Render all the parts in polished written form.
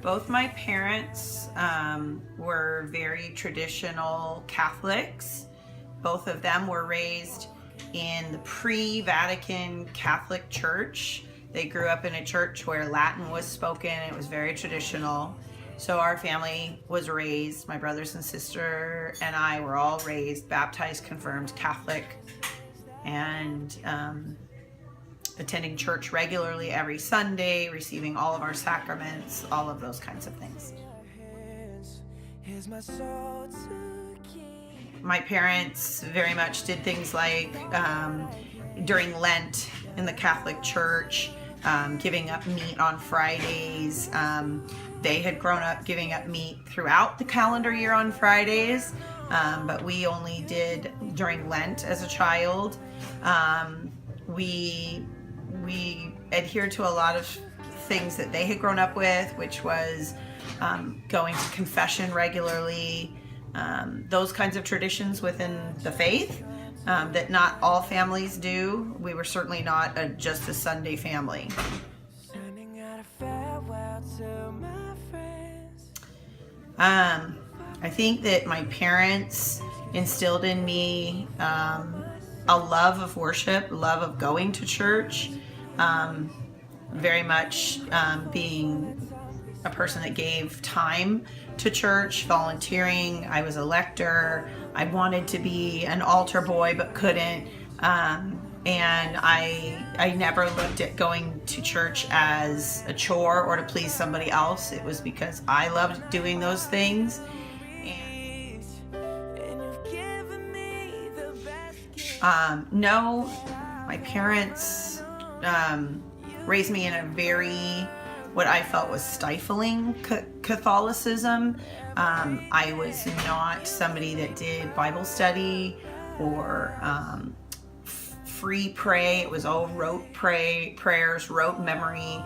Both my parents were very traditional Catholics. Both of them were raised in the pre-Vatican Catholic Church. They grew up in a church where Latin was spoken. It was very traditional. So our family was raised, my brothers and sister and I were all raised, baptized, confirmed Catholic, and attending church regularly every Sunday, receiving all of our sacraments, all of those kinds of things. My parents very much did things like during Lent in the Catholic Church, giving up meat on Fridays. They had grown up giving up meat throughout the calendar year on Fridays, but we only did during Lent as a child. We adhered to a lot of things that they had grown up with, which was going to confession regularly, those kinds of traditions within the faith that not all families do. We were certainly not just a Sunday family. I think that my parents instilled in me a love of worship, love of going to church, very much being a person that gave time to church, volunteering. I was a lector. I wanted to be an altar boy but couldn't. And I never looked at going to church as a chore or to please somebody else. It was because I loved doing those things. No, my parents raised me in a very, what I felt was stifling Catholicism. I was not somebody that did Bible study or free pray. It was all rote prayers, rote memory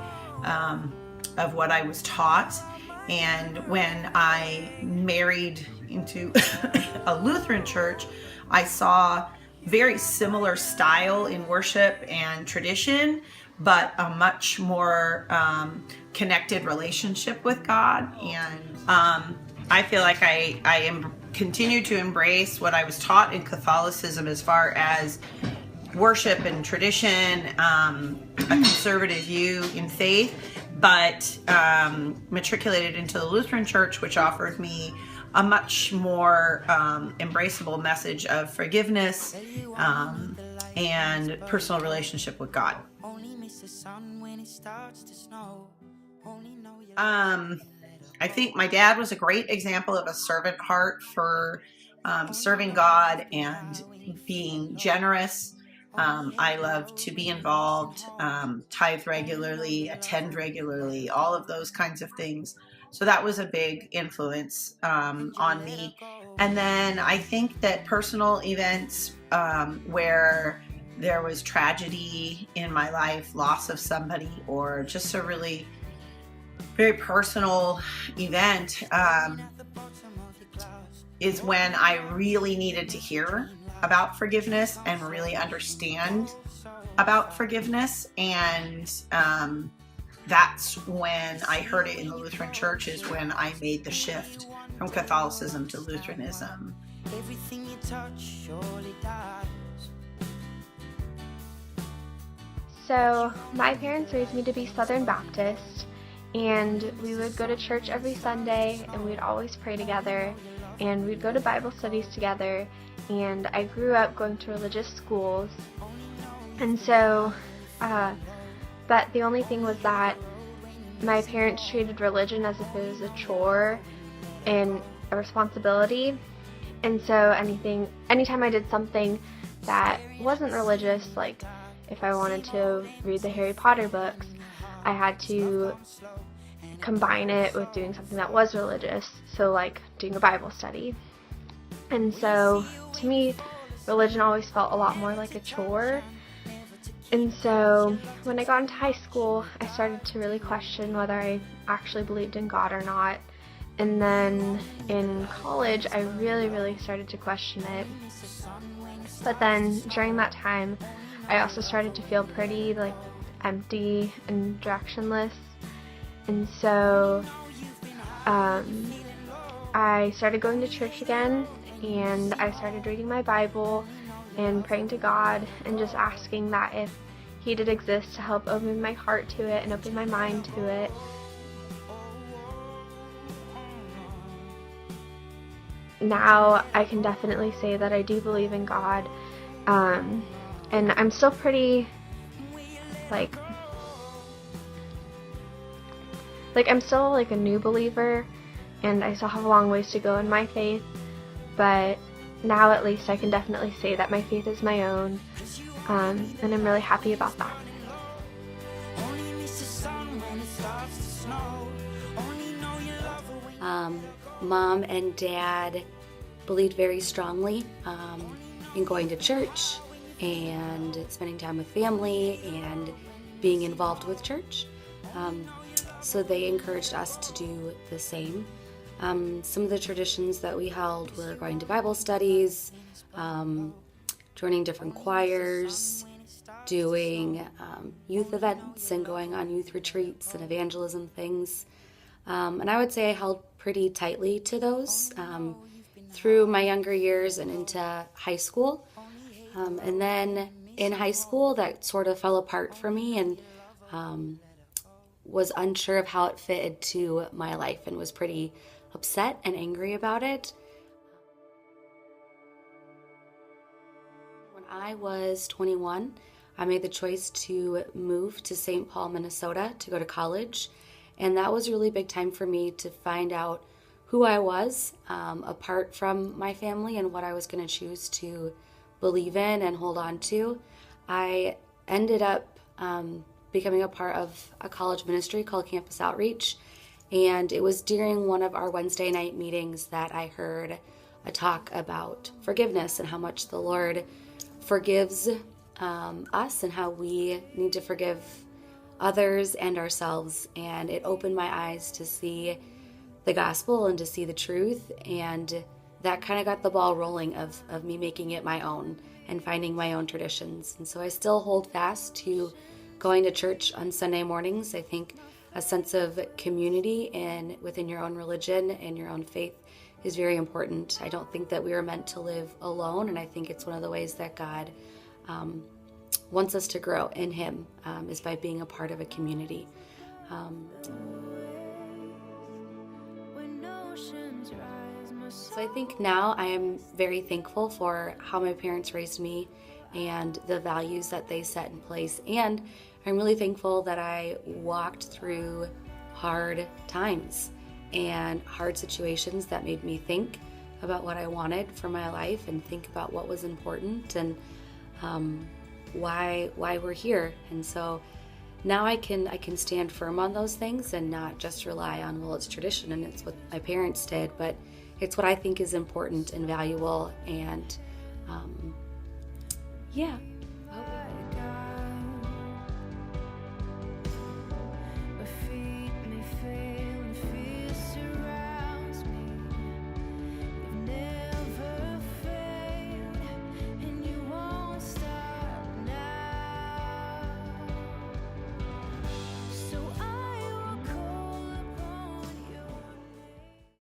of what I was taught. And when I married into a Lutheran church, I saw very similar style in worship and tradition, but a much more connected relationship with God. And I feel like I continue to embrace what I was taught in Catholicism as far as worship and tradition, a conservative view in faith, but matriculated into the Lutheran Church, which offered me a much more embraceable message of forgiveness and personal relationship with God. I think my dad was a great example of a servant heart for serving God and being generous. I love to be involved, tithe regularly, attend regularly, all of those kinds of things. So that was a big influence on me. And then I think that personal events where there was tragedy in my life, loss of somebody, or just a really very personal event is when I really needed to hear about forgiveness and really understand about forgiveness. And that's when I heard it in the Lutheran Church, is when I made the shift from Catholicism to Lutheranism. Everything you touch surely dies. So my parents raised me to be Southern Baptist, and we would go to church every Sunday, and we'd always pray together, and we'd go to Bible studies together. And I grew up going to religious schools, and so but the only thing was that my parents treated religion as if it was a chore and a responsibility. And so anytime I did something that wasn't religious, like if I wanted to read the Harry Potter books, I had to combine it with doing something that was religious, so like doing a Bible study. And so to me, religion always felt a lot more like a chore. And so when I got into high school, I started to really question whether I actually believed in God or not. And then in college, I really started to question it. But then during that time, I also started to feel pretty like empty and directionless. And so I started going to church again, and I started reading my Bible and praying to God and just asking that if He did exist, to help open my heart to it and open my mind to it. Now I can definitely say that I do believe in God, and I'm still pretty, I'm still a new believer, and I still have a long ways to go in my faith, but now at least I can definitely say that my faith is my own, and I'm really happy about that. Mom and Dad believed very strongly in going to church and spending time with family and being involved with church. So they encouraged us to do the same. Some of the traditions that we held were going to Bible studies, joining different choirs, doing youth events and going on youth retreats and evangelism things. And I would say I held pretty tightly to those through my younger years and into high school. And then in high school, that sort of fell apart for me, and was unsure of how it fitted to my life and was pretty upset and angry about it. When I was 21, I made the choice to move to St. Paul, Minnesota to go to college. And that was a really big time for me to find out who I was apart from my family and what I was going to choose to believe in and hold on to. I ended up becoming a part of a college ministry called Campus Outreach. And it was during one of our Wednesday night meetings that I heard a talk about forgiveness and how much the Lord forgives us and how we need to forgive others and ourselves. And it opened my eyes to see the gospel and to see the truth, and that kind of got the ball rolling of me making it my own and finding my own traditions. And so I still hold fast to going to church on Sunday mornings. I think a sense of community and within your own religion and your own faith is very important. I don't think that we are meant to live alone, and I think it's one of the ways that God wants us to grow in Him, is by being a part of a community. So I think now I am very thankful for how my parents raised me and the values that they set in place. And I'm really thankful that I walked through hard times and hard situations that made me think about what I wanted for my life and think about what was important and why we're here. And so now I can stand firm on those things and not just rely on, well, it's tradition and it's what my parents did, but it's what I think is important and valuable. And yeah.